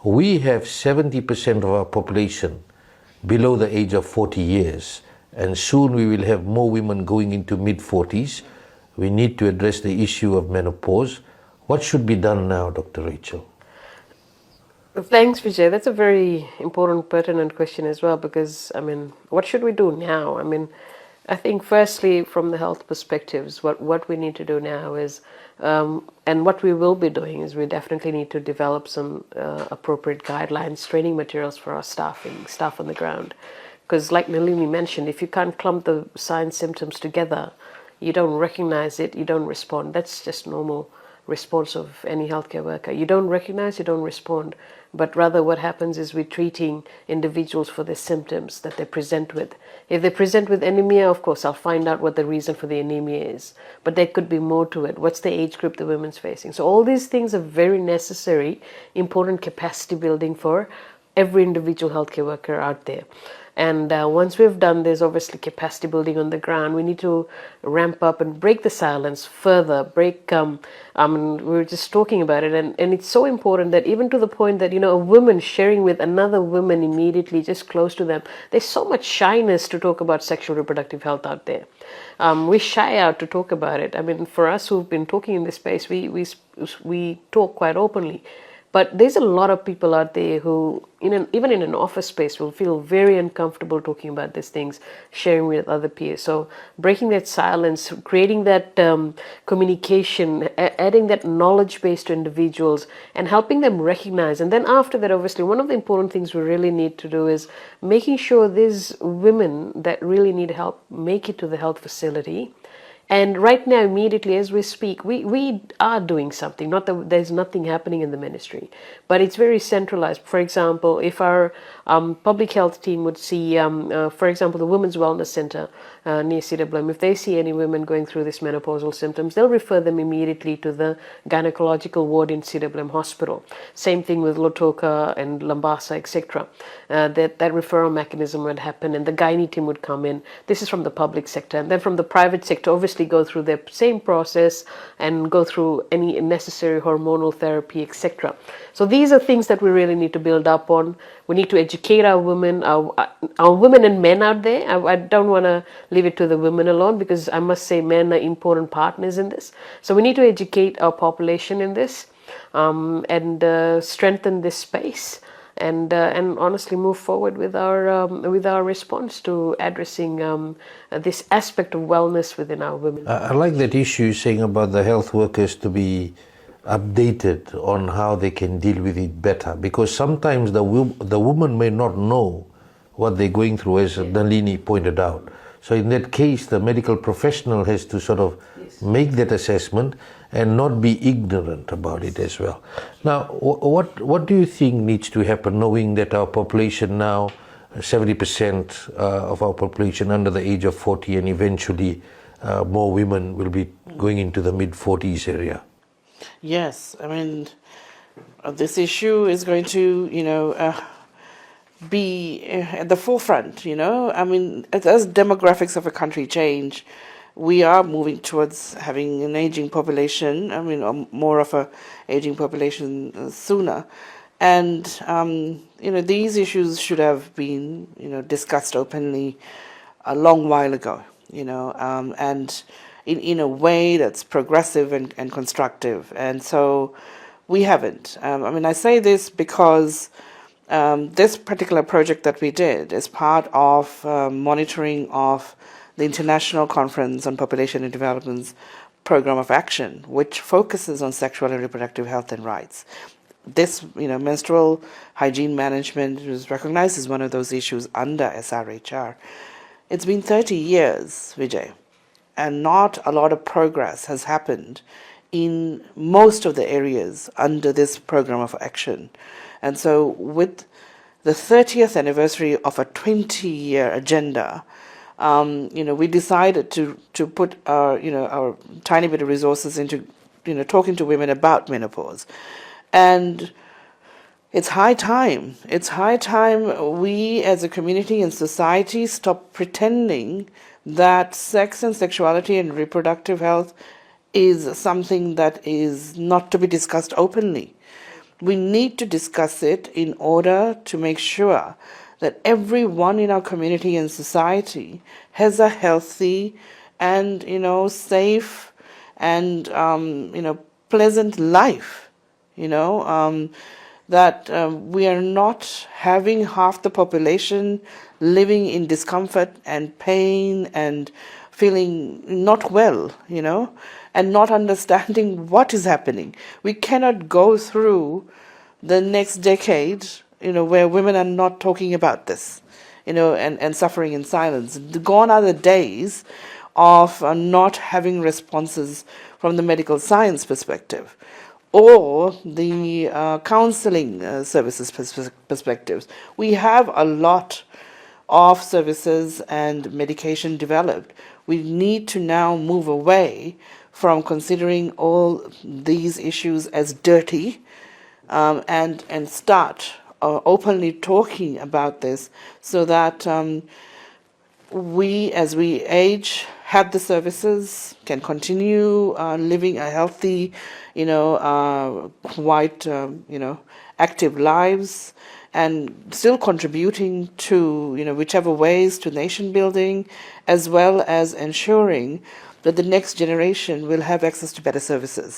We have 70% of our population below the age of 40 years, and soon we will have more women going into mid-40s. We need to address the issue of menopause. What should be done now, Dr. Rachel? Thanks, Vijay. That's a very important, pertinent question as well, because, what should we do now? I think firstly, from the health perspectives, what we need to do now is, and what we will be doing is we definitely need to develop some appropriate guidelines, training materials for our staff on the ground. Because like Nalini mentioned, if you can't clump the signs, symptoms together, you don't recognize it, you don't respond. That's just normal response of any healthcare worker. You don't recognize, you don't respond. But rather what happens is we're treating individuals for the symptoms that they present with. If they present with anemia, of course, I'll find out what the reason for the anemia is. But there could be more to it. What's the age group the woman's facing? So all these things are very necessary, important capacity building for every individual healthcare worker out there. And once we've done this, obviously capacity building on the ground, we need to ramp up and break the silence further, we were just talking about it, and it's so important that even to the point that, a woman sharing with another woman immediately just close to them, there's so much shyness to talk about sexual reproductive health out there. We shy out to talk about it. For us who've been talking in this space, we talk quite openly. But there's a lot of people out there who, even in an office space, will feel very uncomfortable talking about these things, sharing with other peers. So breaking that silence, creating that communication, adding that knowledge base to individuals and helping them recognize. And then after that, obviously, one of the important things we really need to do is making sure these women that really need help make it to the health facility. And right now, immediately as we speak, we are doing something. Not that there's nothing happening in the ministry, but it's very centralized. For example, if our public health team would see, for example, the Women's Wellness Center near CWM, if they see any women going through these menopausal symptoms, they'll refer them immediately to the gynecological ward in CWM Hospital. Same thing with Lotoka and Lambasa, etc. That referral mechanism would happen, and the gynae team would come in. This is from the public sector. And then from the private sector, obviously go through the same process and go through any necessary hormonal therapy, etc. So these are things that we really need to build up on. We need to educate our women, our women and men out there. I don't want to leave it to the women alone, because I must say men are important partners in this. So we need to educate our population in this and strengthen this space. And honestly move forward with our response to addressing this aspect of wellness within our women. I like that issue saying about the health workers to be updated on how they can deal with it better, because sometimes the woman may not know what they're going through, as Nalini pointed out. So in that case, the medical professional has to sort of make that assessment and not be ignorant about it as well. Now, what do you think needs to happen, knowing that our population now, 70% of our population under the age of 40, and eventually more women will be going into the mid-40s area? Yes, this issue is going to, be at the forefront, as demographics of a country change, we are moving towards having an aging population, more of a aging population sooner. And, these issues should have been, discussed openly a long while ago, and in a way that's progressive and constructive. And so we haven't. I say this because this particular project that we did is part of monitoring of the International Conference on Population and Development's Program of Action, which focuses on sexual and reproductive health and rights. This, menstrual hygiene management is recognized as one of those issues under SRHR. It's been 30 years, Vijay, and not a lot of progress has happened in most of the areas under this program of action. And so with the 30th anniversary of a 20-year agenda, we decided to put our tiny bit of resources into, talking to women about menopause. And it's high time. It's high time we as a community and society stop pretending that sex and sexuality and reproductive health is something that is not to be discussed openly. we need to discuss it in order to make sure that everyone in our community and society has a healthy and, safe and, pleasant life, that we are not having half the population living in discomfort and pain and feeling not well, and not understanding what is happening. We cannot go through the next decade, where women are not talking about this, and suffering in silence. Gone are the days of not having responses from the medical science perspective or the counseling services perspectives. We have a lot of services and medication developed. We need to now move away from considering all these issues as dirty, and start openly talking about this, so that we, as we age, have the services, can continue living a healthy, quite, active lives, and still contributing to, whichever ways to nation building, as well as ensuring that the next generation will have access to better services.